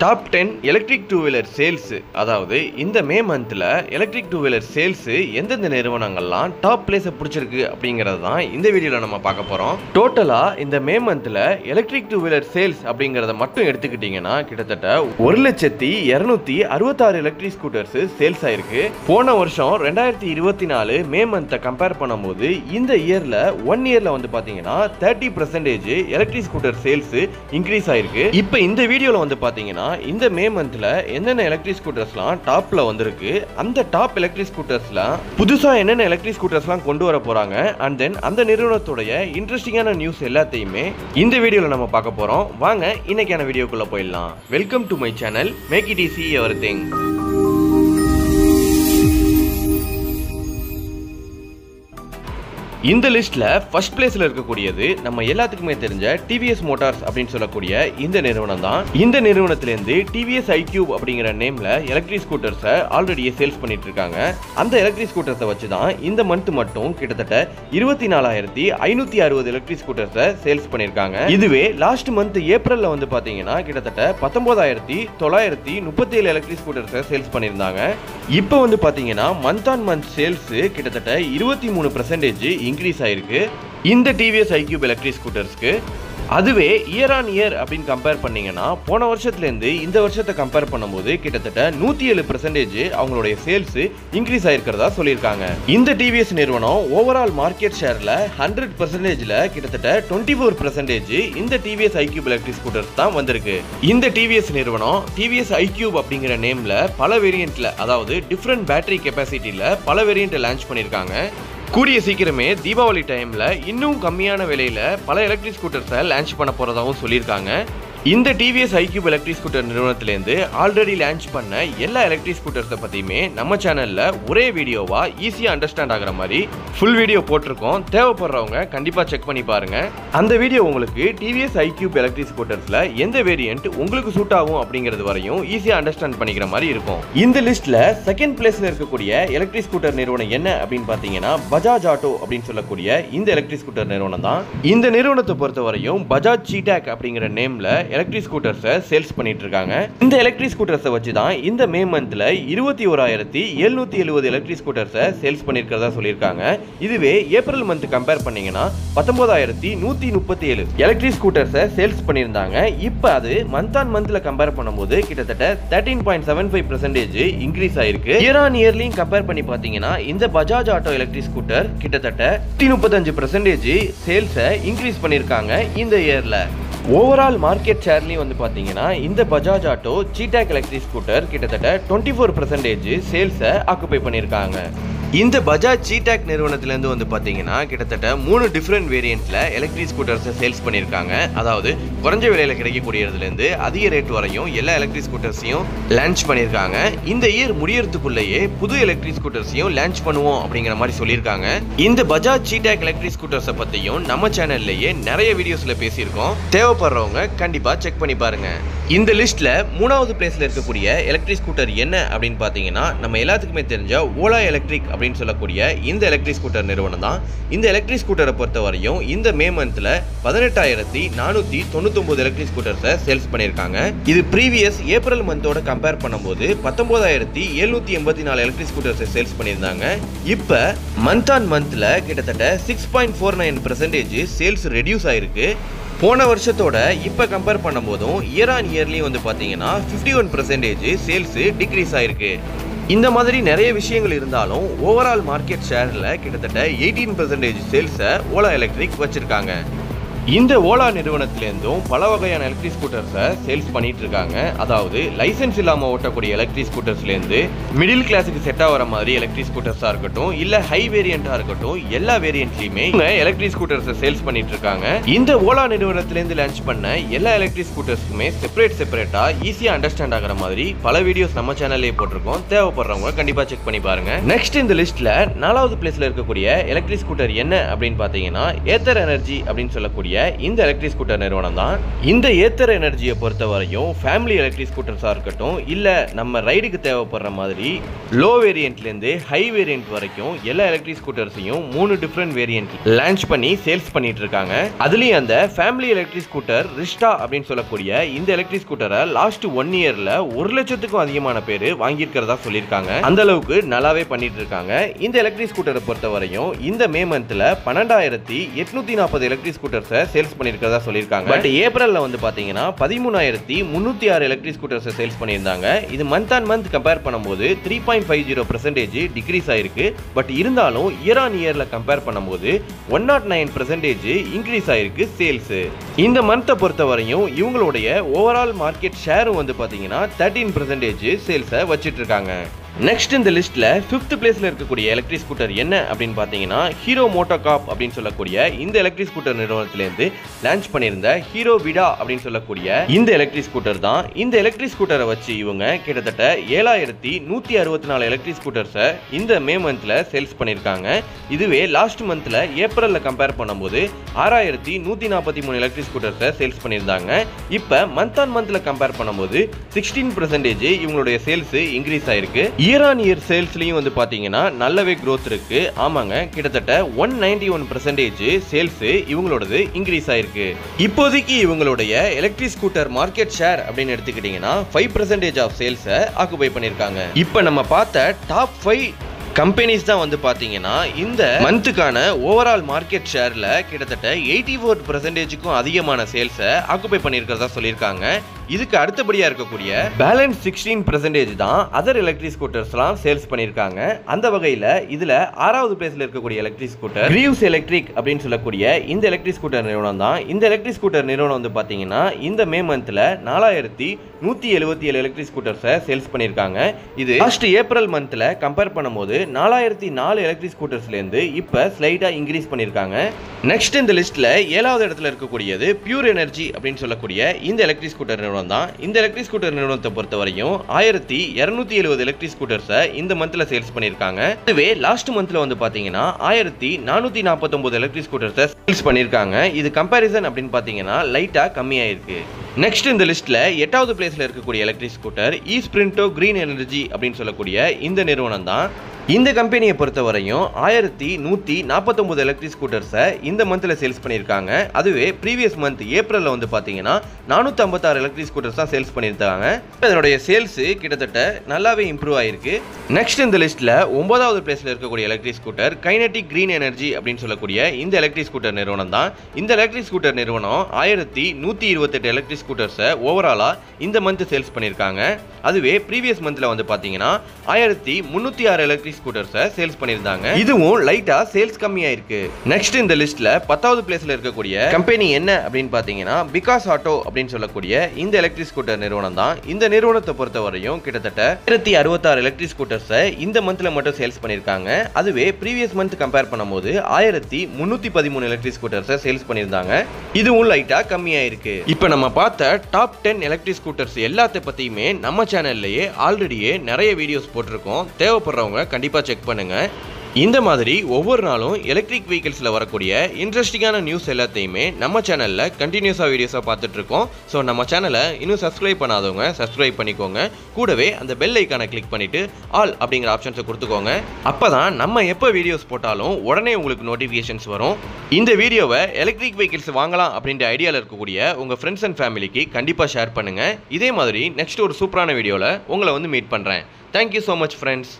Top 10 electric two wheeler sales, அதாவது இந்த மே மந்த்தில் எலக்ட்ரிக் டூ வீலர் சேல்ஸ் எந்தெந்த நிறுவனங்கள்லாம் டாப் பிளேஸை பிடிச்சிருக்கு அப்படிங்கிறது தான் இந்த வீடியோவில் நம்ம பார்க்க போகிறோம். டோட்டலாக இந்த மே மந்தில் எலக்ட்ரிக் டூ வீலர் சேல்ஸ் அப்படிங்கிறத மட்டும் எடுத்துக்கிட்டிங்கன்னா கிட்டத்தட்ட 1,266 எலக்ட்ரிக் ஸ்கூட்டர்ஸ் சேல்ஸ் ஆயிருக்கு. போன வருஷம் 2024 மே மந்த்தை கம்பேர் பண்ணும்போது இந்த இயரில் 1 இயரில் வந்து பார்த்தீங்கன்னா 30% எலக்ட்ரிக் ஸ்கூட்டர் சேல்ஸ் இன்க்ரீஸ் ஆயிருக்கு. இப்போ இந்த வீடியோவில் வந்து பார்த்தீங்கன்னா இந்த மே மந்த்ல என்னென்ன எலக்ட்ரிக் ஸ்கூட்டர்ஸ்லாம் டாப்ல வந்திருக்கு, அந்த டாப் எலக்ட்ரிக் ஸ்கூட்டர்ஸ்லாம் புதுசா என்னென்ன எலக்ட்ரிக் ஸ்கூட்டர்ஸ்லாம் கொண்டு வர போறாங்க, அண்ட் தென் அந்த நிறுவனத்தோட இன்ட்ரெஸ்டிங்கான நியூஸ் எல்லாத்தையுமே இந்த வீடியோல நம்ம பார்க்க போறோம். வாங்க இன்னைக்கான வீடியோக்குள்ள போயிடலாம். Welcome to my channel make it easy everything. இந்த லிஸ்ட்ல ஃபர்ஸ்ட் பிளேஸ்ல இருக்கக்கூடியது நம்ம எல்லாத்துக்குமே தெரிஞ்ச டிவிஎஸ் மோட்டார்ஸ் அப்படின்னு சொல்லக்கூடிய இந்த நிறுவனம் தான். இந்த நிறுவனத்திலிருந்து டிவிஎஸ் iQube அப்படிங்கிற நேம்ல எலக்ட்ரிக் ஸ்கூட்டர்ஸை ஆல்ரெடியே சேல்ஸ் பண்ணிட்டு இருக்காங்க. அந்த எலக்ட்ரிக் ஸ்கூட்டர்ஸை வச்சு தான் இந்த மந்த் மட்டும் கிட்டத்தட்ட 24,560 எலக்ட்ரிக் ஸ்கூட்டர்ஸை சேல்ஸ் பண்ணிருக்காங்க. இதுவே லாஸ்ட் மந்த் ஏப்ரல்ல வந்து பாத்தீங்கன்னா கிட்டத்தட்ட 19,937 எலக்ட்ரிக் ஸ்கூட்டர்ஸை சேல்ஸ் பண்ணியிருந்தாங்க. இப்போ வந்து பாத்தீங்கன்னா மந்த் ஆன் மந்த் சேல்ஸ் கிட்டத்தட்ட 23% இன்க்ரீஸ் ஆயிருக்கு இந்த டிவிஎஸ் iQube எலக்ட்ரிக் ஸ்கூட்டர்ஸ்க்கு. அதுவே இயர் ஆன் இயர் அப்படின்னு கம்பேர் பண்ணீங்கன்னா போன வருஷத்துலேருந்து இந்த வருஷத்தை கம்பேர் பண்ணும்போது கிட்டத்தட்ட 107% அவங்களுடைய சேல்ஸ் இன்க்ரீஸ் ஆயிருக்கிறதா சொல்லியிருக்காங்க. இந்த டிவிஎஸ் நிறுவனம் ஓவரால் மார்க்கெட் ஷேர்ல 100%ல கிட்டத்தட்ட 24% இந்த டிவிஎஸ் iQube எலக்ட்ரிக் ஸ்கூட்டர்ஸ் தான் வந்திருக்கு. இந்த டிவிஎஸ் நிறுவனம் டிவிஎஸ் iQube அப்படிங்கிற நேம்ல பல வேரியன்ட்ல, அதாவது டிஃப்ரெண்ட் பேட்டரி கெப்பாசிட்டியில பல வேரியன்ட் லான்ச் பண்ணியிருக்காங்க. கூடிய சீக்கிரமே தீபாவளி டைம்ல இன்னும் கம்மியான விலையில பல எலக்ட்ரிக் ஸ்கூட்டர்ஸை லான்ச் பண்ண போறதாகவும் சொல்லியிருக்காங்க. இந்த டிவிஎஸ் iQube எலக்ட்ரிக் ஸ்கூட்டர் நிறுவனத்திலேருந்து ஆல்ரெடி லான்ச் பண்ண எல்லா எலக்ட்ரிக் ஸ்கூட்டர்ஸை பற்றியுமே நம்ம சேனலில் ஒரே வீடியோவா ஈஸியாக அண்டர்ஸ்டாண்ட் ஆகிற மாதிரி ஃபுல் வீடியோ போட்டிருக்கோம். தேவைப்படுறவங்க கண்டிப்பாக செக் பண்ணி பாருங்க. அந்த வீடியோ உங்களுக்கு டிவிஎஸ் iQube எலக்ட்ரிக் ஸ்கூட்டர்ஸில் எந்த வேரியன்ட் உங்களுக்கு சூட் ஆகும் அப்படிங்கிறது வரையும் ஈஸியாக அண்டர்ஸ்டாண்ட் பண்ணிக்கிற மாதிரி இருக்கும். இந்த லிஸ்ட்டில் செகண்ட் பிளேஸில் இருக்கக்கூடிய எலக்ட்ரிக் ஸ்கூட்டர் நிறுவனம் என்ன அப்படின்னு பார்த்தீங்கன்னா பஜாஜ் ஆட்டோ அப்படின்னு சொல்லக்கூடிய இந்த எலக்ட்ரிக் ஸ்கூட்டர் நிறுவனம் தான். இந்த நிறுவனத்தை பொறுத்த வரையும் பஜாஜ் சீடாக் அப்படிங்கிற நேமில் எலக்ட்ரிக் ஸ்கூட்டர்ஸை சேல்ஸ் பண்ணிட்டு இருக்காங்க. இந்த எலக்ட்ரிக் ஸ்கூட்டர்ஸை வச்சு தான் இந்த மே மந்த்ல 21,770 எலக்ட்ரிக் ஸ்கூட்டர்ஸை சேல்ஸ் பண்ணிருக்கிறதா சொல்லியிருக்காங்க. இதுவே ஏப்ரல் மந்த் கம்பேர் பண்ணீங்கன்னா 19,137 எலக்ட்ரிக் ஸ்கூட்டர்ஸை சேல்ஸ் பண்ணியிருந்தாங்க. இப்போ அது மந்த் ஆன் மந்த்ல கம்பேர் பண்ணும்போது கிட்டத்தட்ட 13.75% இன்க்ரீஸ் ஆயிருக்கு. இயர் ஆன் இயர்லையும் கம்பேர் பண்ணி பார்த்தீங்கன்னா இந்த பஜாஜ் ஆட்டோ எலக்ட்ரிக் ஸ்கூட்டர் கிட்டத்தட்ட 35% சேல்ஸை இன்க்ரீஸ் பண்ணியிருக்காங்க இந்த இயர்ல. ஓவரால் மார்க்கெட் ஷேர்லையும் வந்து பார்த்தீங்கன்னா இந்த Bajaj auto C-DAC electric scooter கிட்டத்தட்ட 24% சேல்ஸை ஆக்குபை பண்ணியிருக்காங்க. இந்த பஜாஜ் சீடாக் நிறுவனத்திலேருந்து வந்து பார்த்தீங்கன்னா கிட்டத்தட்ட 3 டிஃப்ரெண்ட் வேரியண்ட்ல எலக்ட்ரிக் ஸ்கூட்டர்ஸை சேல்ஸ் பண்ணியிருக்காங்க. அதாவது குறைஞ்ச விலையில் கிடைக்கக்கூடியதுலேருந்து அதிக ரேட் வரையும் எல்லா எலக்ட்ரிக் ஸ்கூட்டர்ஸையும் லான்ச் பண்ணியிருக்காங்க. இந்த இயர் முடியறதுக்குள்ளேயே புது எலக்ட்ரிக் ஸ்கூட்டர்ஸையும் லான்ச் பண்ணுவோம் அப்படிங்கிற மாதிரி சொல்லியிருக்காங்க. இந்த பஜாஜ் சீடாக் எலக்ட்ரிக் ஸ்கூட்டர்ஸை பற்றியும் நம்ம சேனல்லையே நிறைய வீடியோஸ்ல பேசியிருக்கோம். தேவைப்படுறவங்க கண்டிப்பா செக் பண்ணி பாருங்க. இந்த லிஸ்ட்ல 3வது பிளேஸ்ல இருக்கக்கூடிய எலக்ட்ரிக் ஸ்கூட்டர் என்ன அப்படின்னு பார்த்தீங்கன்னா நம்ம எல்லாத்துக்குமே தெரிஞ்ச ஓலா எலக்ட்ரிக் அப்படின்னு சொல்லக்கூடிய இந்த எலக்ட்ரிக் ஸ்கூட்டர் நிறுவனம் தான். இந்த எலக்ட்ரிக் ஸ்கூட்டரை பொறுத்த வரையும் இந்த மே மந்த்ல 18,499 எலக்ட்ரிக் ஸ்கூட்டர்ஸை சேல்ஸ் பண்ணியிருக்காங்க. இது ப்ரீவியஸ் ஏப்ரல் மந்தோட கம்பேர் பண்ணும்போது 19,784 எலக்ட்ரிக் ஸ்கூட்டர்ஸை சேல்ஸ் பண்ணியிருந்தாங்க. இப்போ மந்த் ஆன் மந்த்ல கிட்டத்தட்ட 6.49% சேல்ஸ் ரெடியூஸ் ஆயிருக்கு. போன வருஷத்தோட இப்போ கம்பேர் பண்ணும்போதும் இயர் ஆன் இயர்லையும் வந்து பார்த்தீங்கன்னா 51% சேல்ஸ் டிக்ரீஸ் ஆயிருக்கு. இந்த மாதிரி நிறைய விஷயங்கள் இருந்தாலும் ஓவரால் மார்க்கெட் ஷேரில் கிட்டத்தட்ட 18% சேல்ஸை ஓலா எலக்ட்ரிக் வச்சிருக்காங்க. இந்த ஓலா நிறுவனத்திலேருந்தும் பல வகையான எலக்ட்ரிக் ஸ்கூட்டர்ஸை சேல்ஸ் பண்ணிட்டு இருக்காங்க. அதாவது லைசன்ஸ் இல்லாமல் ஓட்டக்கூடிய எலக்ட்ரிக் ஸ்கூட்டர்ஸ்லேருந்து மிடில் கிளாஸுக்கு செட் ஆகிற மாதிரி எலக்ட்ரிக் ஸ்கூட்டர்ஸாக இருக்கட்டும், இல்லை ஹை வேரியண்ட்டாக இருக்கட்டும், எல்லா வேரியண்ட்லையுமே எலக்ட்ரிக் ஸ்கூட்டர்ஸை சேல்ஸ் பண்ணிட்டு இருக்காங்க. இந்த ஓலா நிறுவனத்திலேருந்து லான்ச் பண்ண எல்லா எலக்ட்ரிக் ஸ்கூட்டர்ஸுமே செப்பரேட்டாக ஈஸியாக அண்டர்ஸ்டாண்ட் ஆகிற மாதிரி பல வீடியோஸ் நம்ம சேனல்லே போட்டிருக்கோம். தேவைப்படுறவங்க கண்டிப்பாக செக் பண்ணி பாருங்க. நெக்ஸ்ட் இந்த லிஸ்ட்ல 4வது பிளேஸ்ல இருக்கக்கூடிய எலக்ட்ரிக் ஸ்கூட்டர் என்ன அப்படின்னு பார்த்தீங்கன்னா ஏத்தர் எனர்ஜி அப்படின்னு சொல்லக்கூடிய இந்த எலக்ட்ரிக் ஸ்கூட்டர் நிறுவனம் தான். இந்த ஏத்தர் எனர்ஜியை பொறுத்தவரையும் ஃபேமிலி எலக்ட்ரிக் ஸ்கூட்டர்ஸாக இருக்கட்டும், இல்லை நம்ம ரைடுக்கு தேவைப்படுற மாதிரி லோ வேரியண்ட்லேருந்து ஹை வேரியண்ட் வரைக்கும் எல்லா எலக்ட்ரிக் ஸ்கூட்டர்ஸையும் 3 டிஃப்ரெண்ட் வேரியண்ட் லான்ச் பண்ணி சேல்ஸ் பண்ணிட்டு இருக்காங்க. அதுலேயும் அந்த ஃபேமிலி எலக்ட்ரிக் ஸ்கூட்டர் ரிஷ்டா அப்படின்னு சொல்லக்கூடிய இந்த எலக்ட்ரிக் ஸ்கூட்டரை லாஸ்ட் 1 இயர்ல 1 லட்சத்துக்கும் அதிகமான பேர் வாங்கியிருக்கிறதா சொல்லியிருக்காங்க. அந்த அளவுக்கு நல்லாவே பண்ணிட்டு இருக்காங்க. இந்த எலக்ட்ரிக் ஸ்கூட்டரை பொறுத்தவரையும் இந்த மே மந்த்ல 12,840 எலக்ட்ரிக் ஸ்கூட்டர்ஸை சேல்ஸ் பண்ணியிருக்கிறதா சொல்லியிருக்காங்க. பட் ஏப்ரல்ல வந்து பாத்தீங்கன்னா 13,306 எலக்ட்ரிக் ஸ்கூட்டர்ஸை சேல்ஸ் பண்ணியிருந்தாங்க. இது மந்த் ஆன் மந்த் கம்பேர் பண்ணும்போது 3.50% டிக்ரீஸ் ஆயிருக்கு. பட் இருந்தாலும் இயர் ஆன் இயர்ல கம்பேர் பண்ணும்போது 109% இன்க்ரீஸ் ஆயிருக்கு சேல்ஸ். இந்த மந்த்தை பொறுத்தவரையும் இவங்களுடைய ஓவரால் மார்க்கெட் ஷேரும் வந்து பாத்தீங்கன்னா 13% சேல்ஸை வச்சிட்டு இருக்காங்க. நெக்ஸ்ட் இந்த லிஸ்ட்ல 5th பிளேஸ்ல இருக்கக்கூடிய எலக்ட்ரிக் ஸ்கூட்டர் என்ன அப்படின்னு பாத்தீங்கன்னா ஹீரோ மோட்டோகார்ப் அப்படின்னு சொல்லக்கூடிய இந்த எலக்ட்ரிக் ஸ்கூட்டர் நிறுவனத்திலிருந்து லான்ச் பண்ணியிருந்த ஹீரோ விடா அப்படின்னு சொல்லக்கூடிய இந்த எலக்ட்ரிக் ஸ்கூட்டர் தான். இந்த எலக்ட்ரிக் ஸ்கூட்டரை வச்சு இவங்க கிட்டத்தட்ட 7,164 எலக்ட்ரிக் ஸ்கூட்டர்ஸை இந்த மே மந்த்ல சேல்ஸ் பண்ணியிருக்காங்க. இதுவே லாஸ்ட் மந்த்ல ஏப்ரல்ல கம்பேர் பண்ணும்போது 6,143 எலக்ட்ரிக் ஸ்கூட்டர்ஸை சேல்ஸ் பண்ணியிருந்தாங்க. இப்ப மந்த் ஆன் மந்த்ல கம்பேர் பண்ணும்போது 16% இவங்களுடைய சேல்ஸ் இன்க்ரீஸ் ஆயிருக்கு. இயர் ஆன் இயர் சேல்ஸ்லயும் வந்து பாத்தீங்கன்னா நல்லாவே growth இருக்கு. ஆமாங்க, கிட்டத்தட்ட 191% சேல்ஸ் இவங்களோடது இன்க்ரீஸ் ஆயிருக்கு. இப்போதைக்கு இவங்களுடைய எலக்ட்ரிக் ஸ்கூட்டர் மார்க்கெட் ஷேர் அப்படின்னு எடுத்துக்கிட்டீங்கன்னா 5% ஆஃப் சேல்ஸை ஆக்குபை பண்ணிருக்காங்க. இப்போ நம்ம பார்த்த டாப் 5 கம்பெனிஸ் தான் வந்து பாத்தீங்கன்னா இந்த மந்த்துக்கான ஓவரால் மார்க்கெட் ஷேர்ல கிட்டத்தட்ட 84%க்கும் அதிகமான சேல்ஸை ஆக்குபை பண்ணியிருக்கிறதா சொல்லியிருக்காங்க. இதுக்கு அடுத்தபடியா இருக்கக்கூடிய பேலன்ஸ் 16% தான் அதர் எலக்ட்ரிக் ஸ்கூட்டர்ஸ்லாம் சேல்ஸ் பண்ணியிருக்காங்க. அந்த வகையில் இதுல 6வது பிளேஸ்ல இருக்கக்கூடிய எலக்ட்ரிக் ஸ்கூட்டர் கிரீவ்ஸ் எலக்ட்ரிக் அப்படின்னு சொல்லக்கூடிய இந்த எலக்ட்ரிக் ஸ்கூட்டர் நிறுவனம் தான். இந்த எலக்ட்ரிக் ஸ்கூட்டர் நிறுவனம் வந்து பாத்தீங்கன்னா இந்த மே மந்த்ல 4,177 எலக்ட்ரிக் ஸ்கூட்டர்ஸை சேல்ஸ் பண்ணியிருக்காங்க. இது லாஸ்ட் ஏப்ரல் மந்த்ல கம்பேர் பண்ணும்போது 4,004 எலக்ட்ரிக் ஸ்கூட்டர்ஸ்ல இருந்து இப்ப ஸ்லைட்டா இன்க்ரீஸ் பண்ணிருக்காங்க. நெக்ஸ்ட் இந்த லிஸ்ட்ல 7வது இடத்துல இருக்கக்கூடியது பியூர் எனர்ஜி அப்படின்னு சொல்லக்கூடிய இந்த எலக்ட்ரிக் ஸ்கூட்டர் நிறுவனம் தான். இந்த எலக்ட்ரிக் ஸ்கூட்டர் நிறுவனத்தை பொறுத்தவரையும் 1,270 எலக்ட்ரிக் ஸ்கூட்டர்ஸை இந்த மந்த்ல சேல்ஸ் பண்ணிருக்காங்க. இதுவே லாஸ்ட் மந்த்ல வந்து பாத்தீங்கன்னா 1,449 எலக்ட்ரிக் ஸ்கூட்டர்ஸை சேல்ஸ் பண்ணிருக்காங்க. இது கம்பேரிசன் அப்படின்னு பாத்தீங்கன்னா லைட்டா கம்மியாயிருக்கு. நெக்ஸ்ட் இந்த லிஸ்ட்ல 8வது பிளேஸ்ல இருக்கக்கூடிய எலக்ட்ரிக் ஸ்கூட்டர் ஈஸ்பிரிண்டோ கிரீன் எனர்ஜி அப்படின்னு சொல்லக்கூடிய இந்த நிறுவனம் தான். இந்த கம்பெனியை பொறுத்தவரையும் 1,149 எலக்ட்ரிக் ஸ்கூட்டர்ஸை இந்த மந்த்ல சேல்ஸ் பண்ணியிருக்காங்க. அதுவே ப்ரீவியஸ் மந்த் ஏப்ரல்ல வந்து பாத்தீங்கன்னா 456 எலக்ட்ரிக் ஸ்கூட்டர்ஸ் தான் சேல்ஸ் பண்ணியிருக்காங்க. இதனுடைய சேல்ஸ் கிட்டத்தட்ட நல்லாவே இம்ப்ரூவ் ஆயிருக்கு. நெக்ஸ்ட் இந்த லிஸ்ட்ல 9வது பிளேஸ்ல இருக்கக்கூடிய electric scooter kinetic green energy அப்படின்னு சொல்லக்கூடிய இந்த எலக்ட்ரிக் ஸ்கூட்டர் நிறுவனம் தான். இந்த எலக்ட்ரிக் ஸ்கூட்டர் நிறுவனம் 1,128 எலக்ட்ரிக் ஸ்கூட்டர்ஸை ஓவராலா இந்த மந்த் சேல்ஸ் பண்ணியிருக்காங்க. அதுவே ப்ரீவியஸ் மந்த்ல வந்து பாத்தீங்கன்னா 1,306 எலக்ட்ரிக் ஸ்கூட்டர்ஸை சேல்ஸ் பண்ணியிருந்தாங்க. இதுவும் லைட்டா சேல்ஸ் கம்மியாயிருக்கு. நெக்ஸ்ட் இந்த லிஸ்ட்ல 10வது பிளேஸ்ல இருக்கக்கூடிய கம்பெனி என்ன அப்படின்னு பாத்தீங்கன்னா பிகாஸ் ஆட்டோ அப்படின்னு சொல்லக்கூடிய இந்த எலக்ட்ரிக் ஸ்கூட்டர் நிறுவனம் தான். இந்த நிறுவனத்தை பொறுத்தவரையும் கிட்டத்தட்ட 1,066 எலக்ட்ரிக் ஸ்கூட்டர்ஸை இந்த மந்த்ல மட்டும் சேல்ஸ் பண்ணியிருக்காங்க. அதுவே ப்ரீவியஸ் மந்த் கம்பேர் பண்ணும்போது 1,313 எலக்ட்ரிக் ஸ்கூட்டர்ஸை சேல்ஸ் பண்ணியிருந்தாங்க. இதுவும் லைட்டா கம்மியாயிருக்கு. இப்போ நம்ம பார்த்த டாப் 10 எலக்ட்ரிக் ஸ்கூட்டர்ஸ் எல்லாத்த பத்தியுமே நம்ம சேனல்லையே ஆல்ரெடியே நிறைய வீடியோஸ் போட்டிருக்கோம். தேவைப்படுறவங்க கண்டிப்பா செக் பண்ணுங்க. இந்த மாதிரி ஒவ்வொரு நாளும் எலக்ட்ரிக் வெஹிக்கிள்ஸில் வரக்கூடிய இன்ட்ரெஸ்டிங்கான நியூஸ் எல்லாத்தையுமே நம்ம சேனலில் கண்டினியூஸாக வீடியோஸாக பார்த்துட்டு இருக்கோம். ஸோ நம்ம சேனலை இன்னும் சப்ஸ்கிரைப் பண்ணாதவங்க சப்ஸ்கிரைப் பண்ணிக்கோங்க. கூடவே அந்த பெல் ஐக்கானை கிளிக் பண்ணிட்டு ஆல் அப்படிங்கிற ஆப்ஷன்ஸை கொடுத்துக்கோங்க. அப்போ தான் நம்ம எப்போ வீடியோஸ் போட்டாலும் உடனே உங்களுக்கு நோட்டிஃபிகேஷன்ஸ் வரும். இந்த வீடியோவை எலக்ட்ரிக் வெஹிக்கிள்ஸ் வாங்கலாம் அப்படின்ற ஐடியாவில் இருக்கக்கூடிய உங்கள் ஃப்ரெண்ட்ஸ் அண்ட் ஃபேமிலிக்கு கண்டிப்பாக ஷேர் பண்ணுங்கள். இதே மாதிரி நெக்ஸ்ட் ஒரு சூப்பரான வீடியோவில் உங்களை வந்து மீட் பண்ணுறேன். Thank you so much friends.